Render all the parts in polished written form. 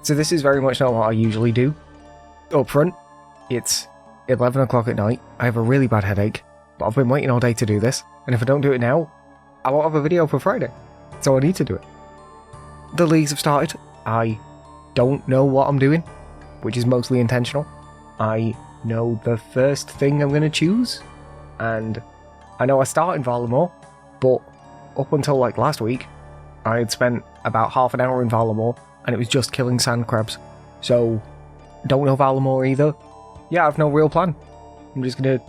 So this is very much not what I usually do. Up front, it's 11 o'clock at night, I have a really bad headache, but I've been waiting all day to do this, and if I don't do it now, I won't have a video for Friday, so I need to do it. The leagues have started. I don't know what I'm doing, which is mostly intentional. I know the first thing I'm going to choose, and I know I start in Valamore, but up until like last week, I had spent about half an hour in Valamore, and it was just killing sand crabs. So, don't know Valamore either. Yeah, I've no real plan. I'm just going to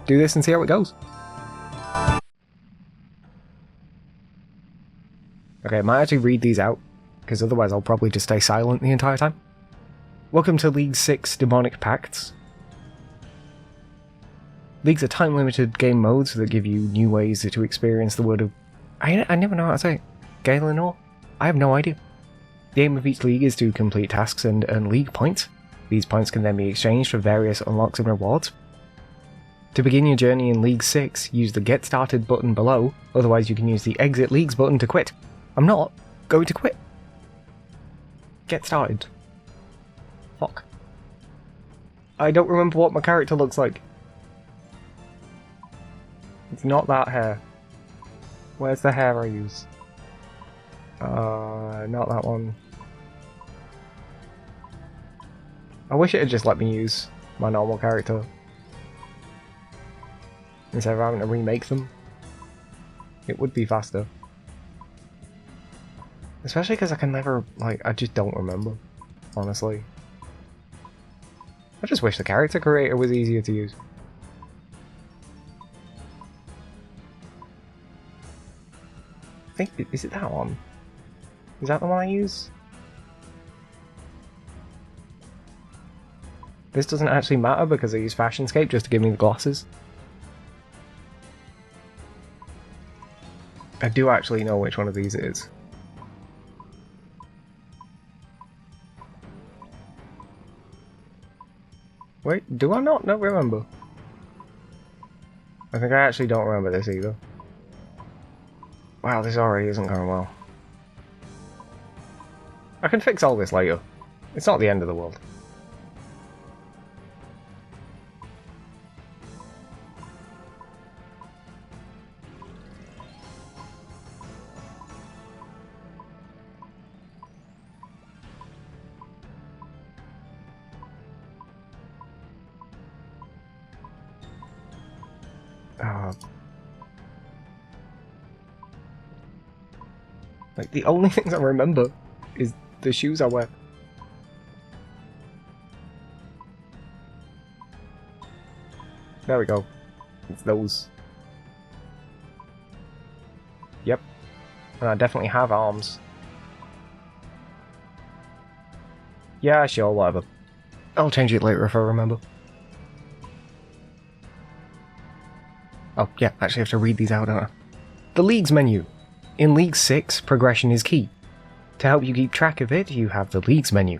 do this and see how it goes. Okay, I might actually read these out, because otherwise I'll probably just stay silent the entire time. Welcome to League 6 Demonic Pacts. Leagues are time-limited game modes that give you new ways to experience the world of... I never know how to say it. Galenor? I have no idea. The aim of each league is to complete tasks and earn league points. These points can then be exchanged for various unlocks and rewards. To begin your journey in League 6, use the Get Started button below, otherwise you can use the Exit Leagues button to quit. I'm not going to quit. Get started. Fuck. I don't remember what my character looks like. It's not that hair. Where's the hair I use? Not that one. I wish it had just let me use my normal character instead of having to remake them. It would be faster. Especially because I can never, like, I just don't remember, honestly. I just wish the character creator was easier to use. I think, is it that one? Is that the one I use? This doesn't actually matter because I use RuneScape just to give me the glasses. I do actually know which one of these it is. Wait, do I not remember? I think I actually don't remember this either. Wow, this already isn't going well. I can fix all this later. It's not the end of the world. Like, the only things I remember is the shoes I wear. There we go. It's those. Yep. And I definitely have arms. Yeah, sure, whatever. I'll change it later if I remember. Oh, yeah, actually I have to read these out, don't I? The Leagues menu. In League 6, progression is key. To help you keep track of it, you have the Leagues menu.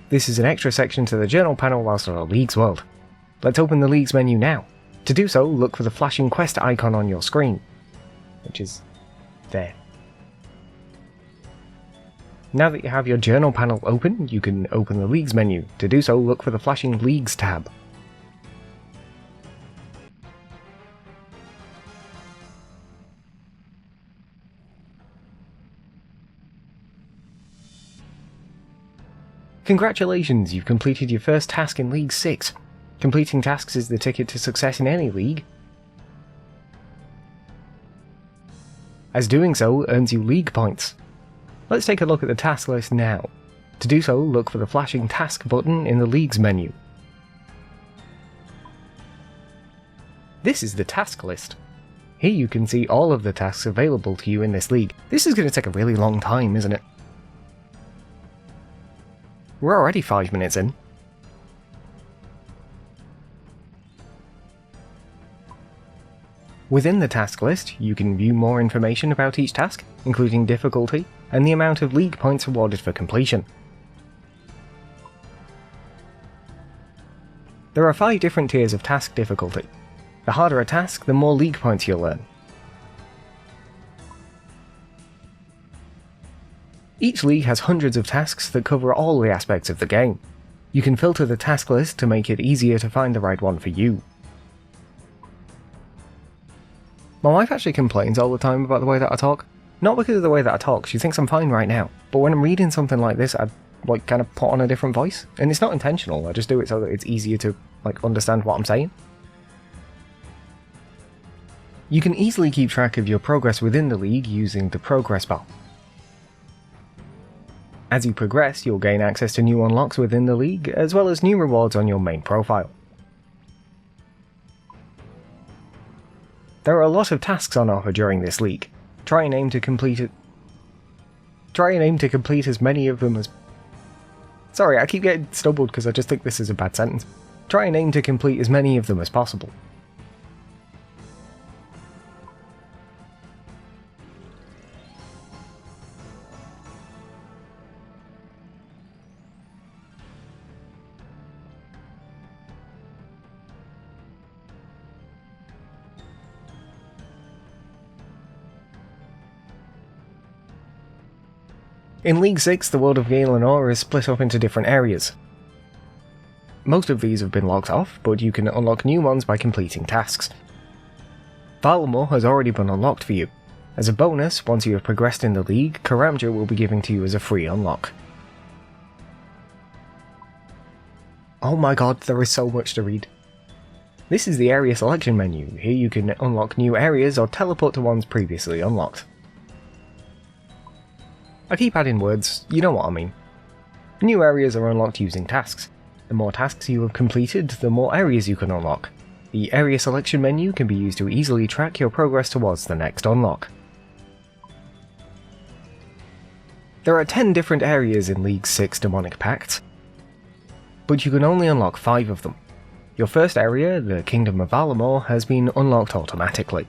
This is an extra section to the journal panel whilst on a Leagues world. Let's open the Leagues menu now. To do so, look for the flashing quest icon on your screen, which is there. Now that you have your journal panel open, you can open the Leagues menu. To do so, look for the flashing Leagues tab. Congratulations, you've completed your first task in League 6. Completing tasks is the ticket to success in any league, as doing so earns you league points. Let's take a look at the task list now. To do so, look for the flashing task button in the Leagues menu. This is the task list. Here you can see all of the tasks available to you in this league. This is going to take a really long time, isn't it? We're already 5 minutes in. Within the task list, you can view more information about each task, including difficulty and the amount of league points awarded for completion. There are 5 different tiers of task difficulty. The harder a task, the more league points you'll earn. Each league has hundreds of tasks that cover all the aspects of the game. You can filter the task list to make it easier to find the right one for you. My wife actually complains all the time about the way that I talk. Not because of the way that I talk, she thinks I'm fine right now, but when I'm reading something like this, I kind of put on a different voice, and it's not intentional, I just do it so that it's easier to understand what I'm saying. You can easily keep track of your progress within the league using the progress bar. As you progress, you'll gain access to new unlocks within the league, as well as new rewards on your main profile. There are a lot of tasks on offer during this league. Try and aim to complete as many of them as... Sorry, I keep getting stumbled because I just think this is a bad sentence. Try and aim to complete as many of them as possible. In League 6, the world of Gale and Ore is split up into different areas. Most of these have been locked off, but you can unlock new ones by completing tasks. Valamore has already been unlocked for you. As a bonus, once you have progressed in the league, Karamja will be given to you as a free unlock. Oh my god, there is so much to read. This is the area selection menu. Here you can unlock new areas or teleport to ones previously unlocked. I keep adding words, you know what I mean. New areas are unlocked using tasks. The more tasks you have completed, the more areas you can unlock. The area selection menu can be used to easily track your progress towards the next unlock. There are 10 different areas in League 6 Demonic Pacts, but you can only unlock 5 of them. Your first area, the Kingdom of Valamore, has been unlocked automatically.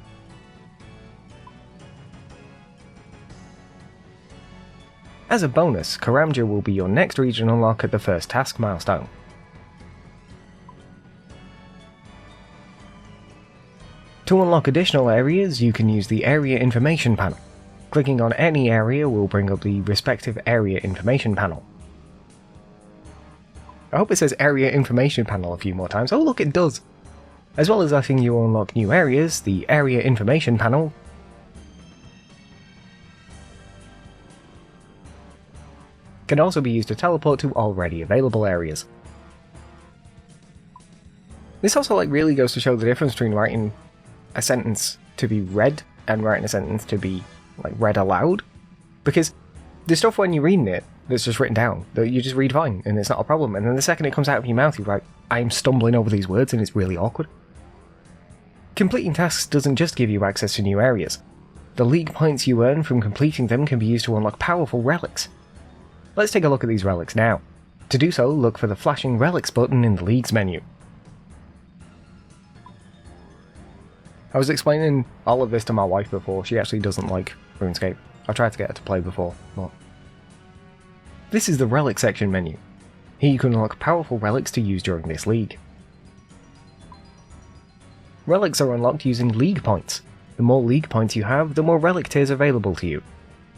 As a bonus, Karamja will be your next region unlock at the first task milestone. To unlock additional areas, you can use the Area Information panel. Clicking on any area will bring up the respective Area Information panel. I hope it says Area Information panel a few more times. Oh look, it does! As well as letting you unlock new areas, the Area Information panel can also be used to teleport to already available areas. This also really goes to show the difference between writing a sentence to be read and writing a sentence to be read aloud, because there's stuff when you're reading it that's just written down that you just read fine and it's not a problem, and then the second it comes out of your mouth you're like, I'm stumbling over these words and it's really awkward. Completing tasks doesn't just give you access to new areas. The league points you earn from completing them can be used to unlock powerful relics. Let's take a look at these relics now. To do so, look for the flashing relics button in the Leagues menu. I was explaining all of this to my wife before. She actually doesn't like RuneScape. I've tried to get her to play before, but... This is the relic section menu. Here you can unlock powerful relics to use during this league. Relics are unlocked using league points. The more league points you have, the more relic tiers available to you.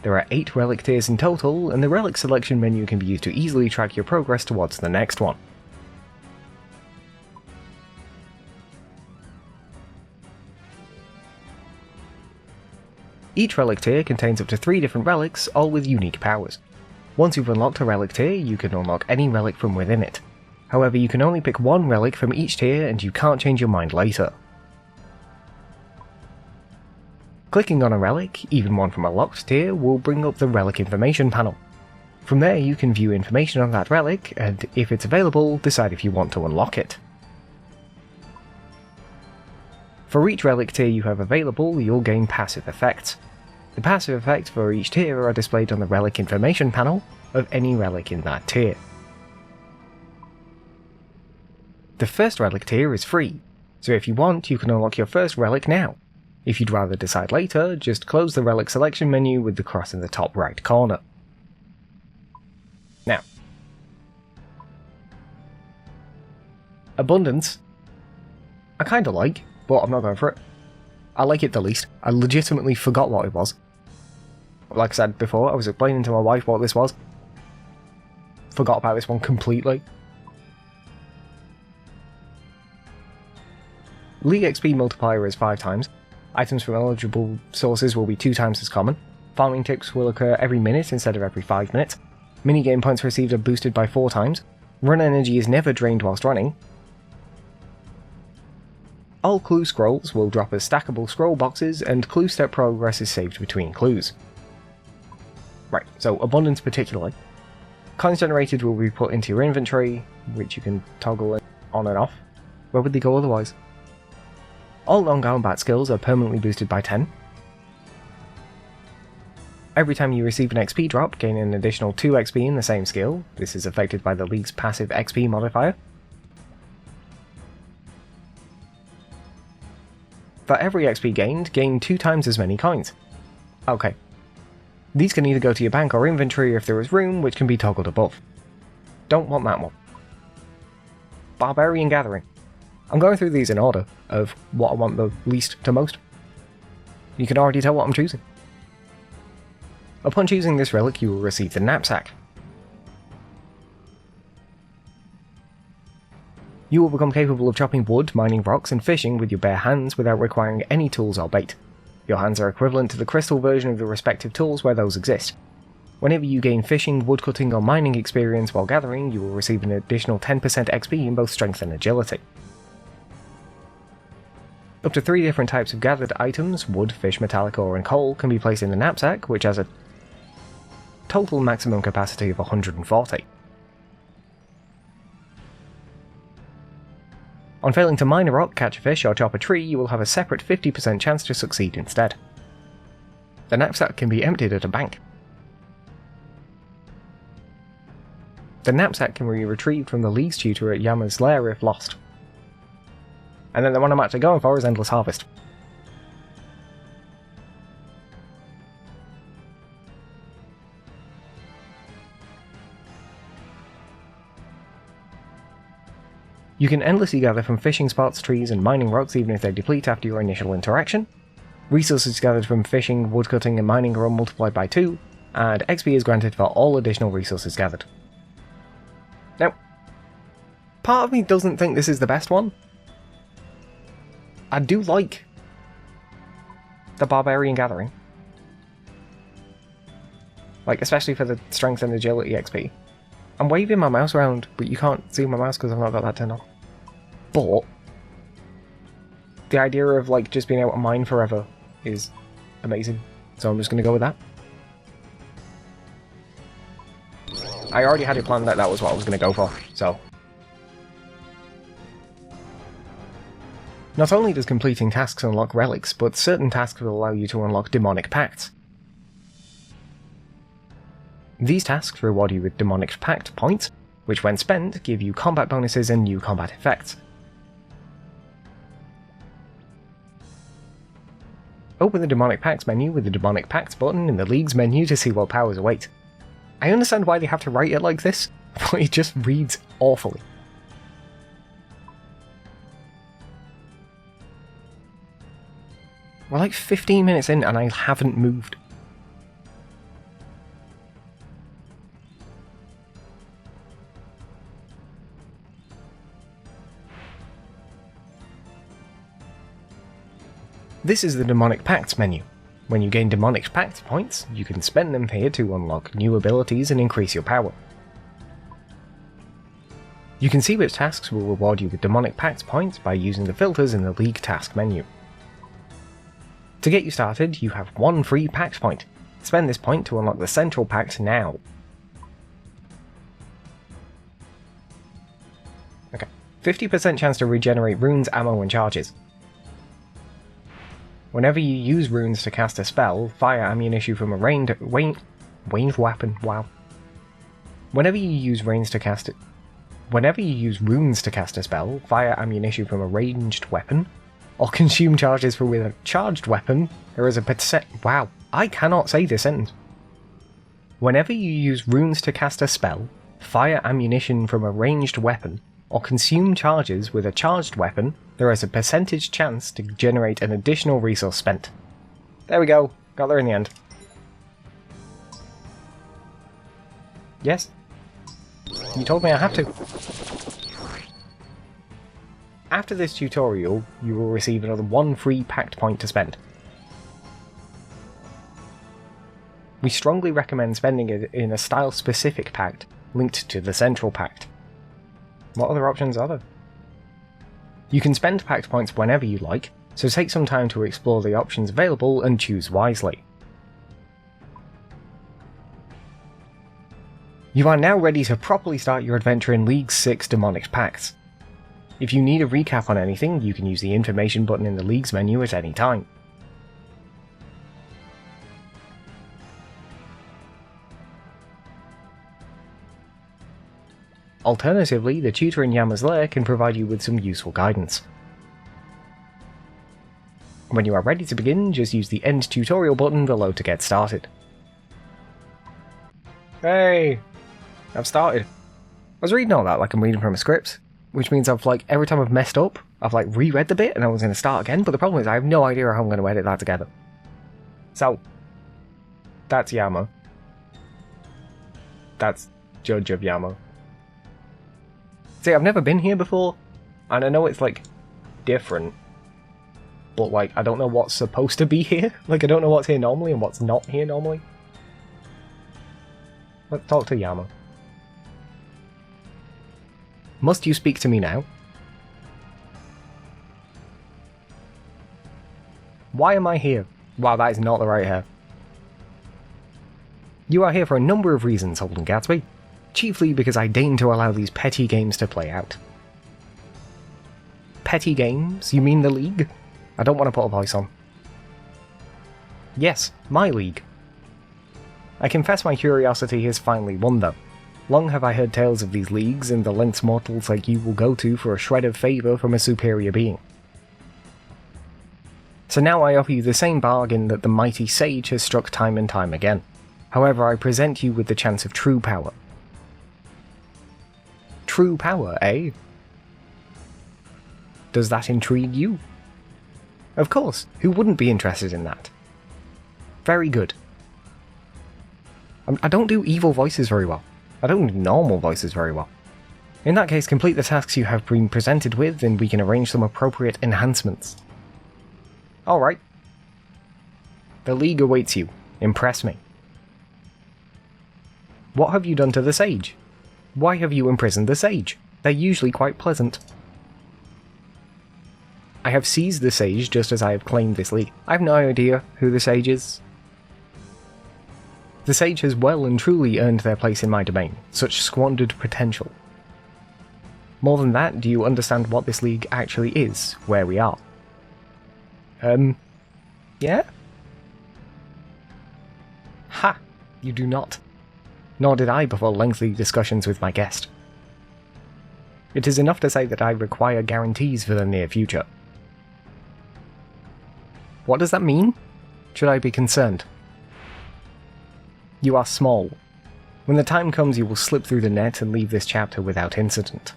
There are 8 relic tiers in total, and the relic selection menu can be used to easily track your progress towards the next one. Each relic tier contains up to 3 different relics, all with unique powers. Once you've unlocked a relic tier, you can unlock any relic from within it. However, you can only pick one relic from each tier and you can't change your mind later. Clicking on a relic, even one from a locked tier, will bring up the relic information panel. From there you can view information on that relic, and if it's available, decide if you want to unlock it. For each relic tier you have available, you'll gain passive effects. The passive effects for each tier are displayed on the relic information panel of any relic in that tier. The first relic tier is free, so if you want, you can unlock your first relic now. If you'd rather decide later, just close the relic selection menu with the cross in the top right corner. Now, Abundance, I kinda like, but I'm not going for it. I like it the least. I legitimately forgot what it was. like I said before, I was explaining to my wife what this was. Forgot about this one completely. League XP multiplier is 5 times. Items from eligible sources will be 2 times as common. Farming ticks will occur every minute instead of every 5 minutes. Minigame points received are boosted by 4 times. Run energy is never drained whilst running. All clue scrolls will drop as stackable scroll boxes, and clue step progress is saved between clues. Right, so abundance particularly. Coins generated will be put into your inventory, which you can toggle on and off. Where would they go otherwise? All non-combat skills are permanently boosted by 10. Every time you receive an XP drop, gain an additional 2 XP in the same skill. This is affected by the League's passive XP modifier. For every XP gained, gain 2 times as many coins. Okay. These can either go to your bank or inventory if there is room, which can be toggled above. Don't want that one. Barbarian Gathering. I'm going through these in order of what I want the least to most. You can already tell what I'm choosing. Upon choosing this relic, you will receive the knapsack. You will become capable of chopping wood, mining rocks, and fishing with your bare hands without requiring any tools or bait. Your hands are equivalent to the crystal version of the respective tools where those exist. Whenever you gain fishing, woodcutting, or mining experience while gathering, you will receive an additional 10% XP in both strength and agility. Up to 3 different types of gathered items, wood, fish, metallic ore, and coal, can be placed in the knapsack, which has a total maximum capacity of 140. On failing to mine a rock, catch a fish, or chop a tree, you will have a separate 50% chance to succeed instead. The knapsack can be emptied at a bank. The knapsack can be retrieved from the League's tutor at Yama's lair if lost. And then the one I'm actually going for is Endless Harvest. You can endlessly gather from fishing spots, trees, and mining rocks even if they deplete after your initial interaction. Resources gathered from fishing, woodcutting, and mining are multiplied by 2, and XP is granted for all additional resources gathered. Now, part of me doesn't think this is the best one. I do like the Barbarian Gathering. Like, especially for the strength and agility XP. I'm waving my mouse around, but you can't see my mouse because I've not got that turned on. But the idea of like just being able to mine forever is amazing. So I'm just going to go with that. I already had it planned that that was what I was going to go for, so. Not only does completing tasks unlock relics, but certain tasks will allow you to unlock demonic pacts. These tasks reward you with demonic pact points, which when spent give you combat bonuses and new combat effects. Open the Demonic Pacts menu with the Demonic Pacts button in the League's menu to see what powers await. I understand why they have to write it like this, but it just reads awfully. We're like 15 minutes in and I haven't moved. This is the Demonic Pacts menu. When you gain Demonic Pact points, you can spend them here to unlock new abilities and increase your power. You can see which tasks will reward you with Demonic Pact points by using the filters in the League task menu. To get you started, you have 1 free Pact point. Spend this point to unlock the Central Pact now. Okay, 50% chance to regenerate runes, ammo, and charges. Whenever you use runes to cast a spell, fire ammunition from a ranged weapon. Wow. Whenever you use runes to cast a spell, fire ammunition from a ranged weapon, or consume charges from with a charged weapon, there is a percent. Wow, I cannot say this sentence. Whenever you use runes to cast a spell, fire ammunition from a ranged weapon, or consume charges with a charged weapon, there is a percentage chance to generate an additional resource spent. There we go, got there in the end. Yes? You told me I have to. After this tutorial, you will receive another 1 free pact point to spend. We strongly recommend spending it in a style-specific pact linked to the central pact. What other options are there? You can spend pact points whenever you like, so take some time to explore the options available and choose wisely. You are now ready to properly start your adventure in League 6 Demonic Pacts. If you need a recap on anything, you can use the information button in the Leagues menu at any time. Alternatively, the tutor in Yama's lair can provide you with some useful guidance. When you are ready to begin, just use the End Tutorial button below to get started. Hey! I've started. I was reading all that like I'm reading from a script, which means I've every time I've messed up, I've reread the bit and I was going to start again, but the problem is I have no idea how I'm going to edit that together. So, that's Yama. That's Judge of Yama. See, I've never been here before, and I know it's different, but I don't know what's supposed to be here. I don't know what's here normally and what's not here normally. Let's talk to Yama. Must you speak to me now? Why am I here? Wow, that is not the right hair. You are here for a number of reasons, Holden Gatsby. Chiefly because I deign to allow these petty games to play out. Petty games? You mean the League? I don't want to put a voice on. Yes, my League. I confess my curiosity has finally won though. Long have I heard tales of these leagues and the lengths mortals like you will go to for a shred of favour from a superior being. So now I offer you the same bargain that the mighty sage has struck time and time again. However, I present you with the chance of true power. True power, eh? Does that intrigue you? Of course, who wouldn't be interested in that? Very good. I don't do evil voices very well. I don't do normal voices very well. In that case, complete the tasks you have been presented with and we can arrange some appropriate enhancements. Alright. The League awaits you. Impress me. What have you done to the sage? Why have you imprisoned the sage? They're usually quite pleasant. I have seized the sage just as I have claimed this league. I have no idea who the sage is. The sage has well and truly earned their place in my domain. Such squandered potential. More than that, do you understand what this league actually is, where we are? Yeah? Ha! You do not. Nor did I before lengthy discussions with my guest. It is enough to say that I require guarantees for the near future. What does that mean? Should I be concerned? You are small. When the time comes you will slip through the net and leave this chapter without incident.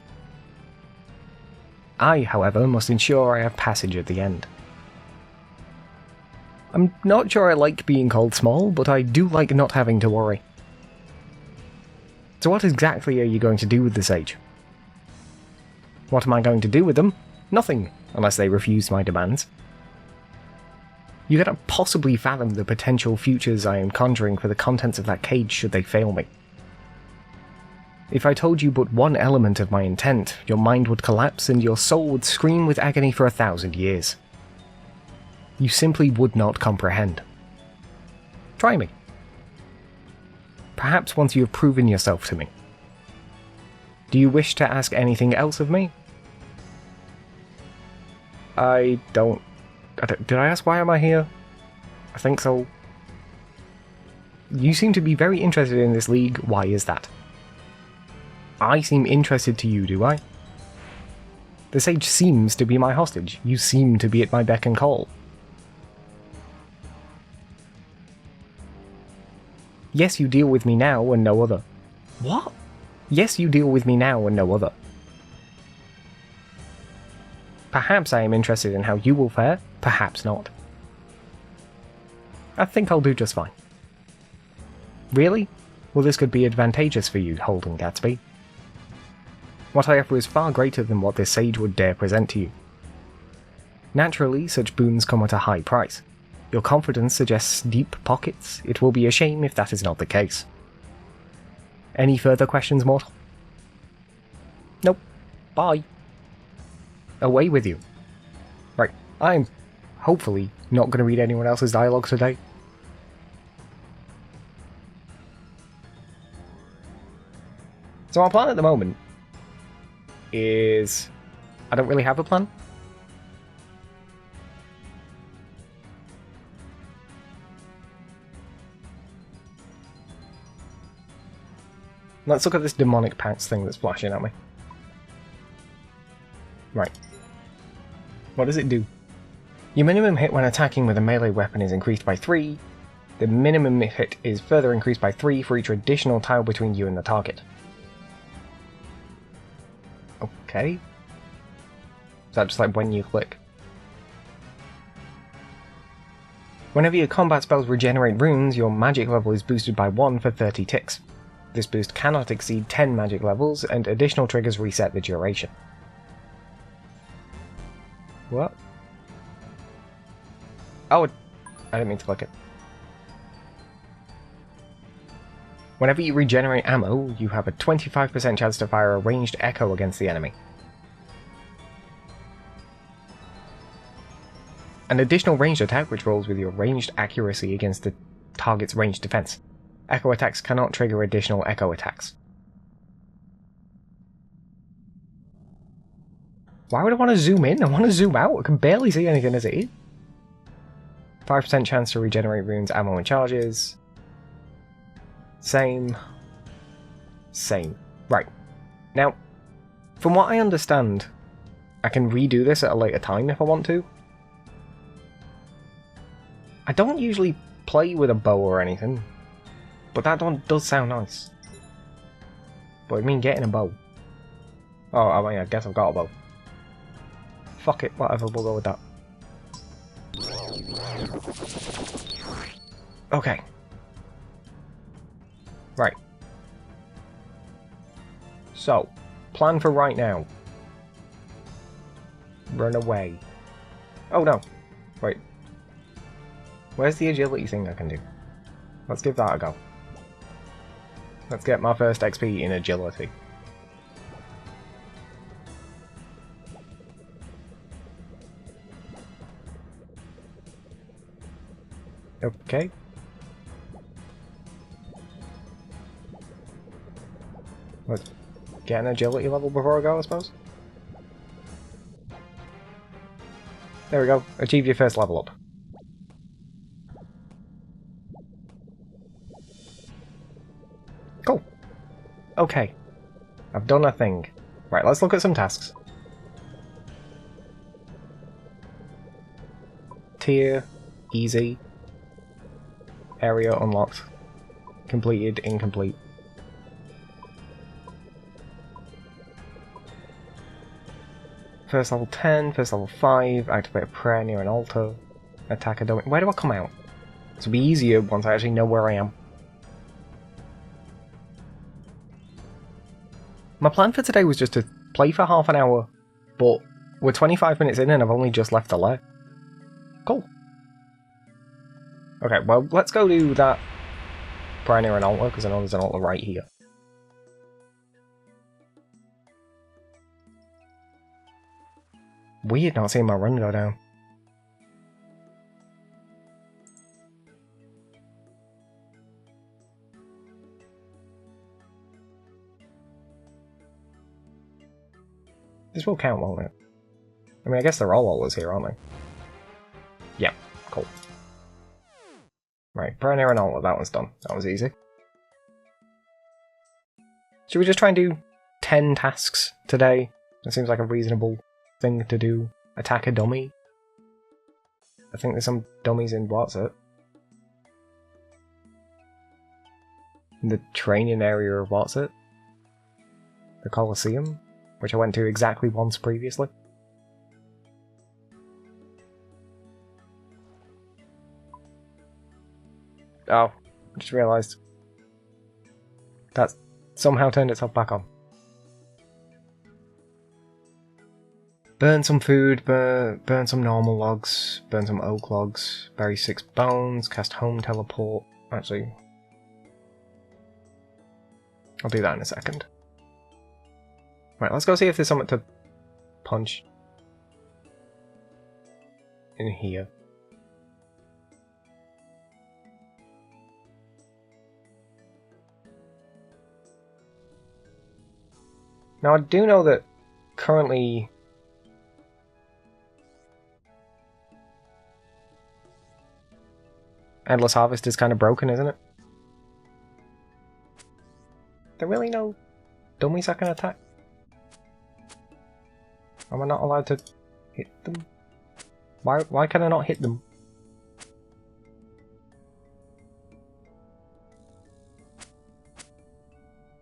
I, however, must ensure I have passage at the end. I'm not sure I like being called small, but I do like not having to worry. So what exactly are you going to do with the sage? What am I going to do with them? Nothing, unless they refuse my demands. You cannot possibly fathom the potential futures I am conjuring for the contents of that cage should they fail me. If I told you but one element of my intent, your mind would collapse and your soul would scream with agony for 1,000 years. You simply would not comprehend. Try me. Perhaps once you have proven yourself to me. Do you wish to ask anything else of me? I don't... Did I ask why am I here? I think so. You seem to be very interested in this league, why is that? I seem interested to you, do I? The sage seems to be my hostage. You seem to be at my beck and call. Yes, you deal with me now and no other. What? Yes, you deal with me now and no other. Perhaps I am interested in how you will fare, perhaps not. I think I'll do just fine. Really? Well, this could be advantageous for you, Holden Gatsby. What I offer is far greater than what this sage would dare present to you. Naturally, such boons come at a high price. Your confidence suggests deep pockets. It will be a shame if that is not the case. Any further questions, mortal? Nope. Bye. Away with you. Right, I'm hopefully not going to read anyone else's dialogue today. So our plan at the moment is... I don't really have a plan. Let's look at this demonic pants thing that's flashing at me. Right. What does it do? Your minimum hit when attacking with a melee weapon is increased by 3. The minimum hit is further increased by 3 for each additional tile between you and the target. Okay. Is that just like when you click? Whenever your combat spells regenerate runes, your magic level is boosted by 1 for 30 ticks. This boost cannot exceed 10 magic levels, and additional triggers reset the duration. What? Oh, I didn't mean to click it. Whenever you regenerate ammo, you have a 25% chance to fire a ranged echo against the enemy. An additional ranged attack which rolls with your ranged accuracy against the target's ranged defense. Echo attacks cannot trigger additional echo attacks. Why would I want to zoom in? I want to zoom out. I can barely see anything as it is. 5% chance to regenerate runes, ammo and charges. Same. Same. Right. Now, from what I understand, I can redo this at a later time if I want to. I don't usually play with a bow or anything, but that one does sound nice. But I mean getting a bow. Oh, I mean, I guess I've got a bow. Fuck it, whatever, we'll go with that. Okay. Right. So, plan for right now. Run away. Oh no. Wait. Where's the agility thing I can do? Let's give that a go. Let's get my first XP in agility. Okay. Let's get an agility level before I go, I suppose. There we go. Achieve your first level up. Cool. Okay. I've done a thing. Right, let's look at some tasks. Tier. Easy. Area unlocked. Completed. Incomplete. First level 10, first level 5, activate a prayer near an altar, attack a domain. Where do I come out? This will be easier once I actually know where I am. My plan for today was just to play for half an hour, but we're 25 minutes in and I've only just left the lair. Cool. Okay, well, let's go do that prayer near an altar, because I know there's an altar right here. Weird not seeing my run go down. This will count, won't it? I mean, I guess they're all altars here, aren't they? Yeah, cool. Right, prayer near an altar, that one's done. That was easy. Should we just try and do 10 tasks today? That seems like a reasonable thing to do. Attack a dummy. I think there's some dummies in what's it? In the training area of what's it? The Colosseum? Which I went to exactly once previously. Oh, I just realised. That's somehow turned itself back on. Burn some food, burn some normal logs, burn some oak logs, bury 6 bones, cast home teleport. Actually, I'll do that in a second. Right, let's go see if there's something to punch in here. Now I do know that currently Endless Harvest is kind of broken, isn't it? There really no dummies I can attack? Am I not allowed to hit them? Why can I not hit them?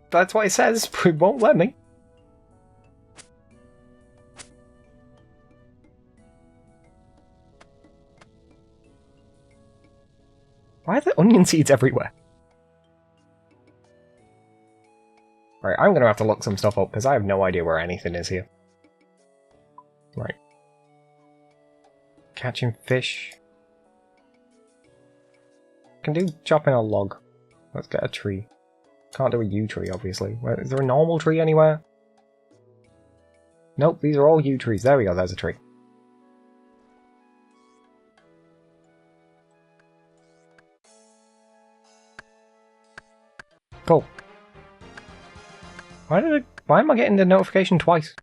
That's what it says, but it won't let me. Why are there onion seeds everywhere? Right, I'm gonna have to look some stuff up because I have no idea where anything is here. Right. Catching fish. Can do chopping a log. Let's get a tree. Can't do a yew tree, obviously. Is there a normal tree anywhere? Nope, these are all yew trees. There we go, there's a tree. Cool. Why am I getting the notification twice?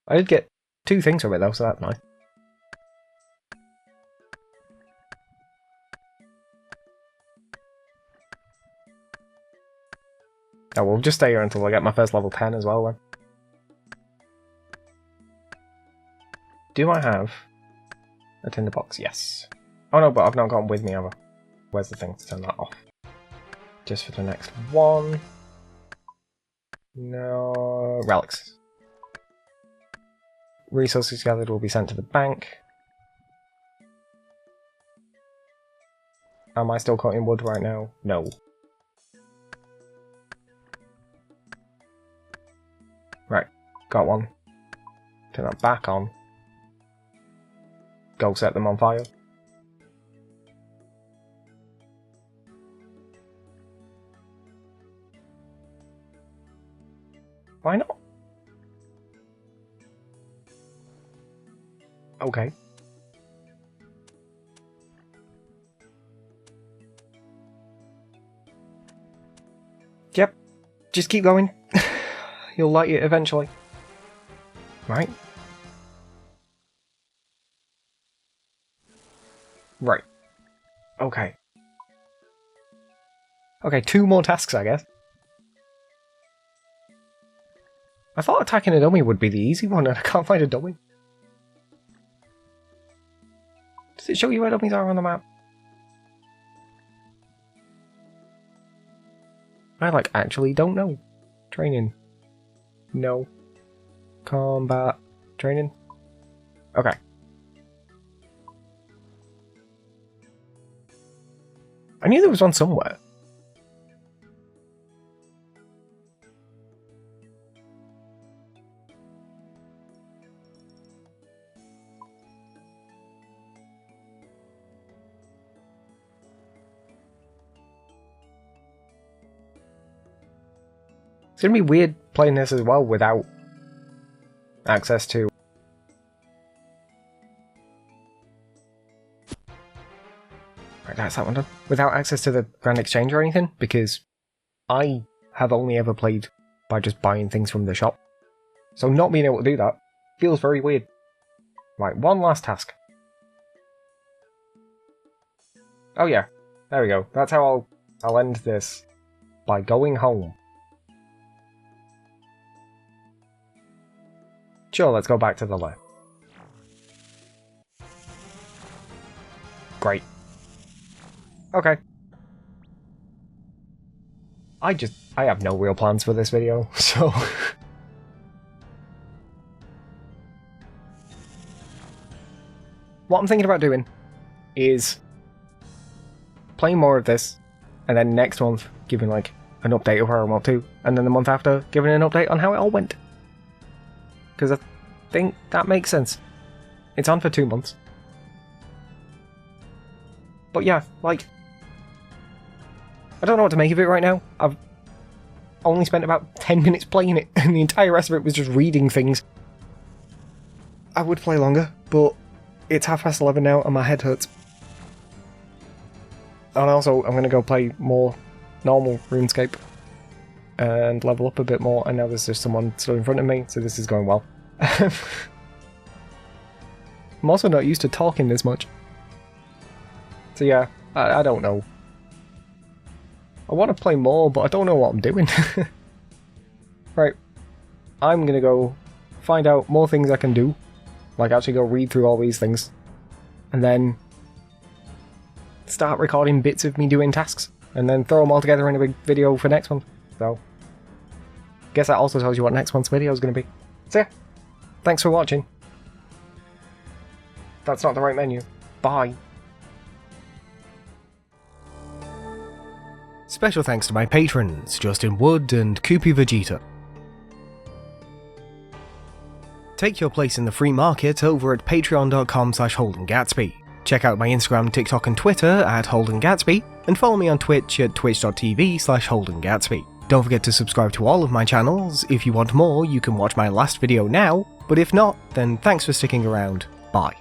I did get 2 things from it though, so that's nice. Oh, we'll just stay here until I get my first level 10 as well then. Do I have a tinderbox? Yes. Oh no, but I've not gone with me, have I? Where's the thing to turn that off? Just for the next one. No. Relics. Resources gathered will be sent to the bank. Am I still cutting wood right now? No. Right, got one. Turn that back on. Go set them on fire. Why not? Okay. Yep. Just keep going. You'll like it eventually. Right? Right. Okay. Okay, 2 more tasks, I guess. I thought attacking a dummy would be the easy one, and I can't find a dummy. Does it show you where dummies are on the map? I, like, actually don't know. Training. No. Combat. Training. Okay. I knew there was one somewhere. It's gonna be weird playing this as well without access to... Right, that's that one done. Without access to the Grand Exchange or anything, because I have only ever played by just buying things from the shop. So not being able to do that feels very weird. Right, one last task. Oh yeah, there we go. That's how I'll end this. By going home. Sure, let's go back to the lair. Great. Okay. I have no real plans for this video, so... what I'm thinking about doing is playing more of this, and then next month giving like an update of where I want to, and then the month after giving an update on how it all went. Because I think that makes sense. It's on for 2 months. But yeah, like, I don't know what to make of it right now. I've only spent about 10 minutes playing it, and the entire rest of it was just reading things. I would play longer, but it's 11:30 now and my head hurts. And also, I'm going to go play more normal RuneScape and level up a bit more, and now there's just someone still in front of me, so this is going well. I'm also not used to talking this much. So yeah, I don't know. I want to play more, but I don't know what I'm doing. Right, I'm going to go find out more things I can do. Like actually go read through all these things. And then start recording bits of me doing tasks. And then throw them all together in a big video for next month. So, guess that also tells you what next month's video is going to be. So yeah, thanks for watching. That's not the right menu. Bye. Special thanks to my patrons, Justin Wood and Koopy Vegeta. Take your place in the free market over at patreon.com/Holden Gatsby. Check out my Instagram, TikTok and Twitter at Holden Gatsby, and follow me on Twitch at twitch.tv/Holden Gatsby. Don't forget to subscribe to all of my channels. If you want more, you can watch my last video now, but if not, then thanks for sticking around. Bye.